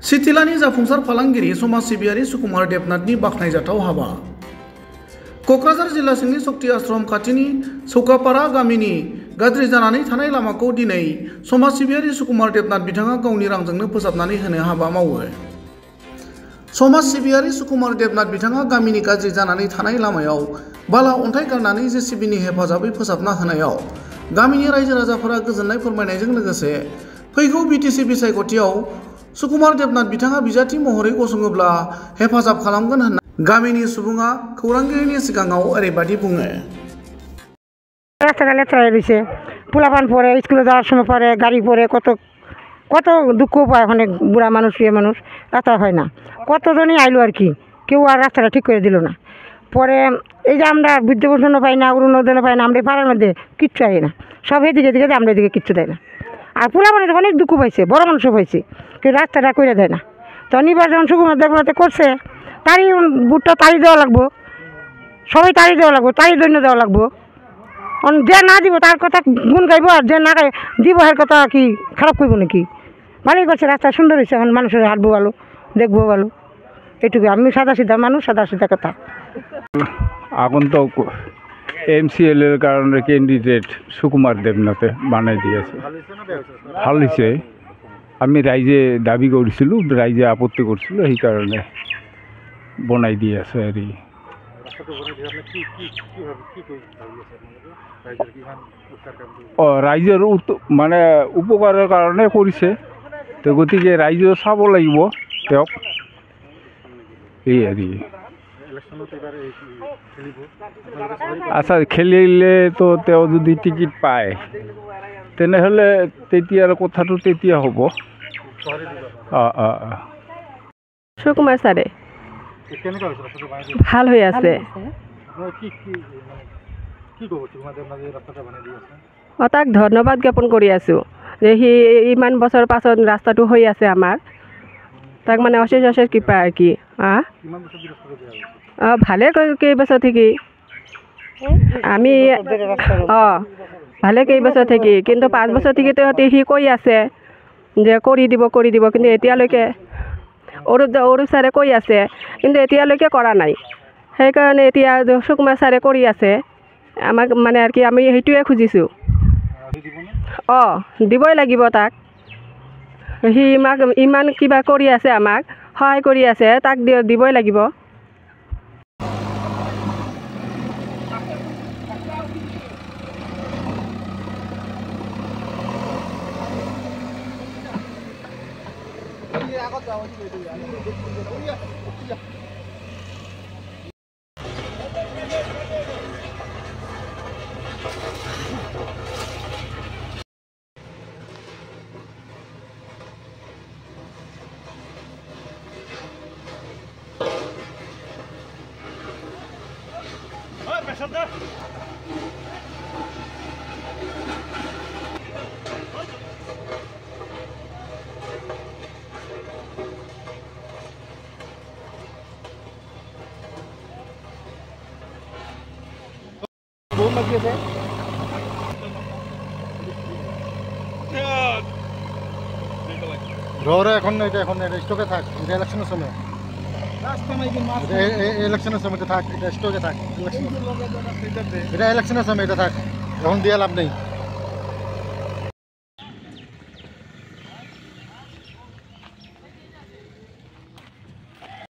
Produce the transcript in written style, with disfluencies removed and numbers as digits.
सिथिलानि जाफुंसार फालांगिरि समाज सिबियारि सुकुमार देबनाथनि बाख्नायजाथाव हाबा। क'क्राझार जिल्ला सिंनि शक्ति आश्रम खाथिनि सौकापारा गामिनि गाज्रि जानानै थानाय लामाखौ दिनै समाज सिबियारि सुकुमार देबनाथ बिथाङा गावनि रांजोंनो फोसाबनानै होनो हाबा मावो। समाज सिबियारि सुकुमार देबनाथ बिथाङा गामिनि गाज्रि जानानै थानाय लामायाव बाला अन्थाइ गारनानै जेसिबिनि हेफाजाबै फोसाबना होनायाव गामिनि रायजो राजाफोरा गोजोननाय फोरमायनायजों लोगोसे फैगौ बिटिसि बिसायख'थियाव सुकुमार देबनाथ बिथाङा बिजाथि महरै गसङोब्ला हेफाजाब खालामगोन होनना गामिनि सुबुङा खौरांगिरिनि सिगाङाव ओरैबादि बुङो। রাস্তাটা লেত্রা হয়ে রয়েছে, পোলাপান পরে স্কুলে যাওয়ার সময় পরে গাড়ি পরে কত কত দুঃখ পায়, অনেক বুড়া মানুষ ইয়ে মানুষ রাস্তা হয় না, কতজনই আইলো আর কি, কেউ আর রাস্তাটা ঠিক করে দিল না। পরে এই যে আমরা বৃদ্ধ পেনশনও পাই না, অরুণোদয়ও পাই না, আমরা এই পাড়ার মধ্যে কিচ্ছু আই না, সব এদিকে দিকে আমরা এদিকে কিচ্ছু দেয় না। আর পোলাপানের অনেক দুঃখ পাইছে, বড় মানুষও পাইছে, কেউ রাস্তাটা করে দেয় না। তো নির্বাচন সুকুমার দেবনাথে করছে, তারই বুটটা তাড়ি দেওয়া লাগবো, সবাই তাড়ি দেওয়া লাগবো, তাড়ি দৈন্য দেওয়া লাগবো। যে না দিব তার কথা গুণ গাইব, আর যে না দিব এর কথা কি খারাপ করবো নাকি? ভালোই করছে, রাস্তা সুন্দর হয়েছে, এখন মানুষের হাঁটবো ভালো, দেখবো ভালো, এটুকু। আমি সাদা সিধা মানুষ, সাদা সিধা কথা। এখন তো MCL এর কারণে ক্যান্ডিডেট সুকুমার দেবনাথে বানাই দিয়েছে, ভালো হয়েছে। আমি রাইজে দাবি করেছিল, রাইজে আপত্তি করছিল, এই কারণে বনাই দিয়েছে আর কি। রাইজের মানে উপকারের কারণে কৰিছে, তো গতিকে রাইজেও চাব লাগিব তেওঁক, এই আর কি। আচ্ছা, খেলিলে তো তেওঁ যদি টিকিট পায় তেনেহ'লে তেতিয়াৰ কথাটো তেতিয়া হ'ব। সুকুমাৰ ছাৰে ভাল হৈ আছে। তাক ধন্যবাদ জ্ঞাপন কৰি আছোঁ যে সি ইমান বছৰ পাছত ৰাস্তাটো হৈ আছে আমাৰ, তাক মানে অশেষ অশেষ কৃপা আৰ কি। ভালে কেইবছৰ থাকি আমি ভালে কেইবছৰ থাকি, কিন্তু 5 বছৰ থাকি সি কৈ আছে যে কৰি দিব, কিন্তু এতিয়ালৈকে অৰূপ ছাৰে কৈ আছে, কিন্তু এতিয়ালৈকে কৰা নাই। সেইকাৰণে এতিয়া সুকুমাৰ ছাৰে কৰি আছে আমাক, মানে আৰ কি আমি সেইটোৱে খুজিছোঁ। দিবই লাগিব তাক, সি ইমান কিবা কৰি আছে, আমাক সহায় কৰি আছে, তাক দিবই লাগিব। এখন স্টকে থাক, এটা ইলেকশনের সময়, ইলেকশনের সময় থাক, এটা স্টকে থাক, এটা ইলেকশনের সময় এটা থাক, এখন দিয়ে লাভ নেই।